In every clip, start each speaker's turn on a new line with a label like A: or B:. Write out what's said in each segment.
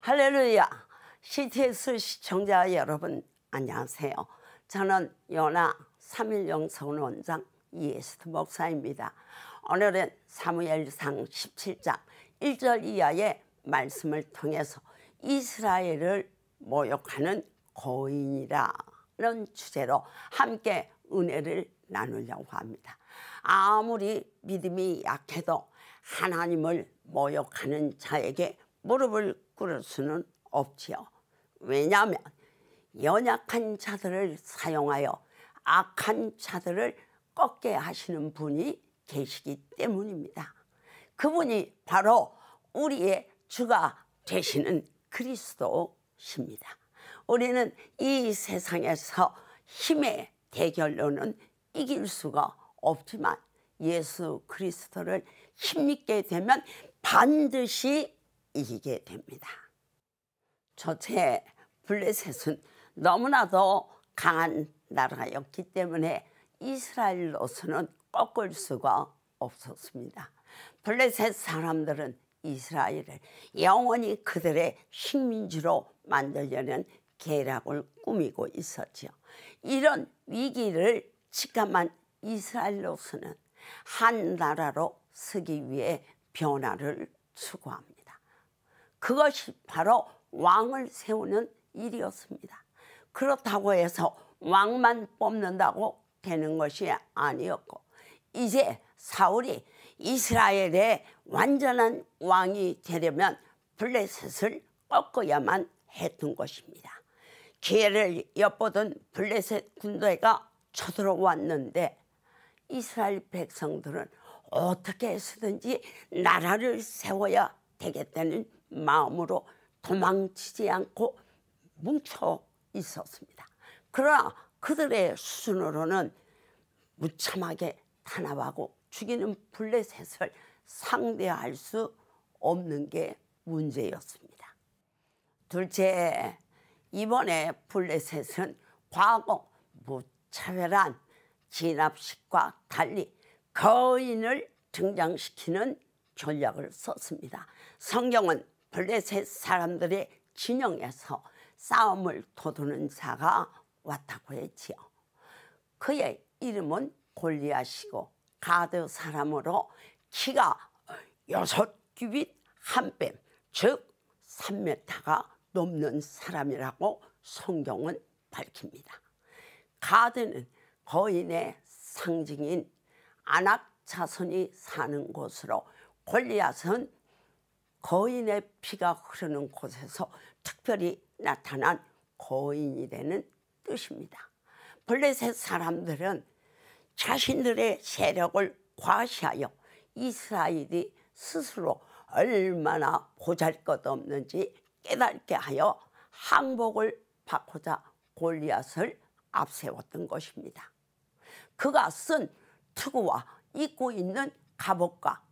A: 할렐루야! CTS 시청자 여러분 안녕하세요. 저는 연하 3.1영성 원장 이에스더 목사입니다. 오늘은 사무엘상 17장 1절 이하의 말씀을 통해서 이스라엘을 모욕하는 거인이라는 주제로 함께 은혜를 나누려고 합니다. 아무리 믿음이 약해도 하나님을 모욕하는 자에게 무릎을 꿇을 수는 없지요. 왜냐하면 연약한 자들을 사용하여 악한 자들을 꺾게 하시는 분이 계시기 때문입니다. 그분이 바로 우리의 주가 되시는 그리스도십니다. 우리는 이 세상에서 힘의 대결로는 이길 수가 없지만 예수 그리스도를 힘입게 되면 반드시 이기게 됩니다. 첫째, 블레셋은 너무나도 강한 나라였기 때문에 이스라엘로서는 꺾을 수가 없었습니다. 블레셋 사람들은 이스라엘을 영원히 그들의 식민지로 만들려는 계략을 꾸미고 있었죠. 이런 위기를 직감한 이스라엘로서는 한 나라로 서기 위해 변화를 추구합니다. 그것이 바로 왕을 세우는 일이었습니다. 그렇다고 해서 왕만 뽑는다고 되는 것이 아니었고, 이제 사울이 이스라엘의 완전한 왕이 되려면 블레셋을 꺾어야만 했던 것입니다. 기회를 엿보던 블레셋 군대가 쳐들어왔는데 이스라엘 백성들은 어떻게 해서든지 나라를 세워야 되겠다는 마음으로 도망치지 않고 뭉쳐 있었습니다. 그러나 그들의 수준으로는 무참하게 탄압하고 죽이는 블레셋을 상대할 수 없는 게 문제였습니다. 둘째, 이번에 블레셋은 과거 무차별한 진압식과 달리 거인을 등장시키는 전략을 썼습니다. 성경은 블레셋 사람들의 진영에서 싸움을 도두는 자가 왔다고 했지요. 그의 이름은 골리앗이고 가드 사람으로 키가 6규빗 1뺨, 즉 3m가 넘는 사람이라고 성경은 밝힙니다. 가드는 거인의 상징인 아낙 자손이 사는 곳으로, 골리앗은 거인의 피가 흐르는 곳에서 특별히 나타난 거인이라는 뜻입니다. 블레셋 사람들은 자신들의 세력을 과시하여 이스라엘이 스스로 얼마나 보잘것없는지 깨닫게 하여 항복을 받고자 골리앗을 앞세웠던 것입니다. 그가 쓴 투구와 입고 있는 갑옷과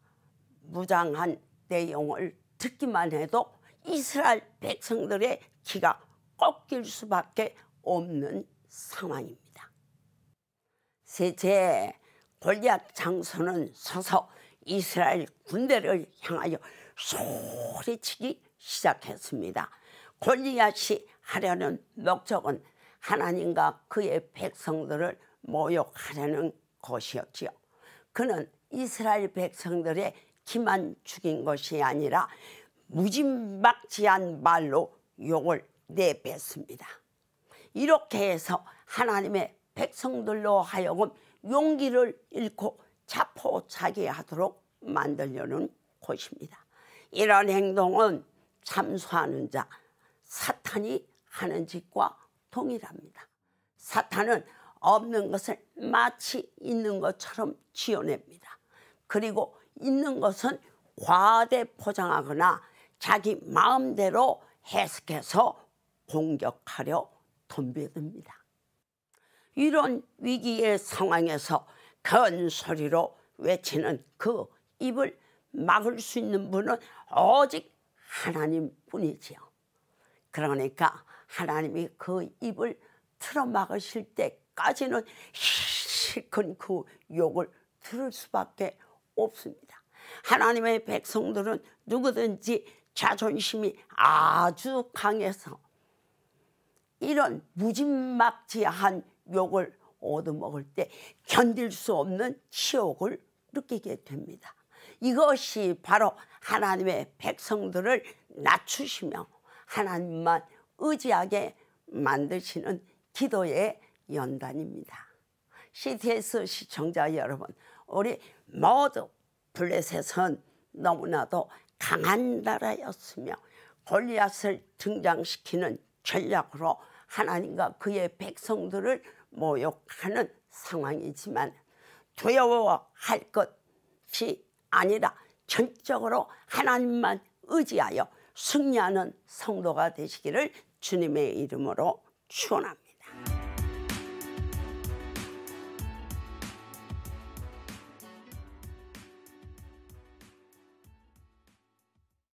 A: 무장한 내용을 듣기만 해도 이스라엘 백성들의 기가 꺾일 수밖에 없는 상황입니다. 셋째, 골리앗 장수는 서서 이스라엘 군대를 향하여 소리치기 시작했습니다. 골리앗이 하려는 목적은 하나님과 그의 백성들을 모욕하려는 것이었지요. 그는 이스라엘 백성들의 기만 죽인 것이 아니라 무지막지한 말로 욕을 내뱉습니다. 이렇게 해서 하나님의 백성들로 하여금 용기를 잃고 자포자기하도록 만들려는 것입니다. 이런 행동은 참소하는 자 사탄이 하는 짓과 동일합니다. 사탄은 없는 것을 마치 있는 것처럼 지어냅니다. 그리고 있는 것은 과대 포장하거나 자기 마음대로 해석해서 공격하려 덤벼듭니다. 이런 위기의 상황에서 큰 소리로 외치는 그 입을 막을 수 있는 분은 오직 하나님뿐이지요. 그러니까 하나님이 그 입을 틀어막으실 때까지는 실컷 그 욕을 들을 수밖에 없습니다. 하나님의 백성들은 누구든지 자존심이 아주 강해서 이런 무지막지한 욕을 얻어먹을 때 견딜 수 없는 치욕을 느끼게 됩니다. 이것이 바로 하나님의 백성들을 낮추시며 하나님만 의지하게 만드시는 기도의 연단입니다. CTS 시청자 여러분, 우리 모두 블레셋은 너무나도 강한 나라였으며 골리앗을 등장시키는 전략으로 하나님과 그의 백성들을 모욕하는 상황이지만 두려워할 것이 아니라 전적으로 하나님만 의지하여 승리하는 성도가 되시기를 주님의 이름으로 축원합니다.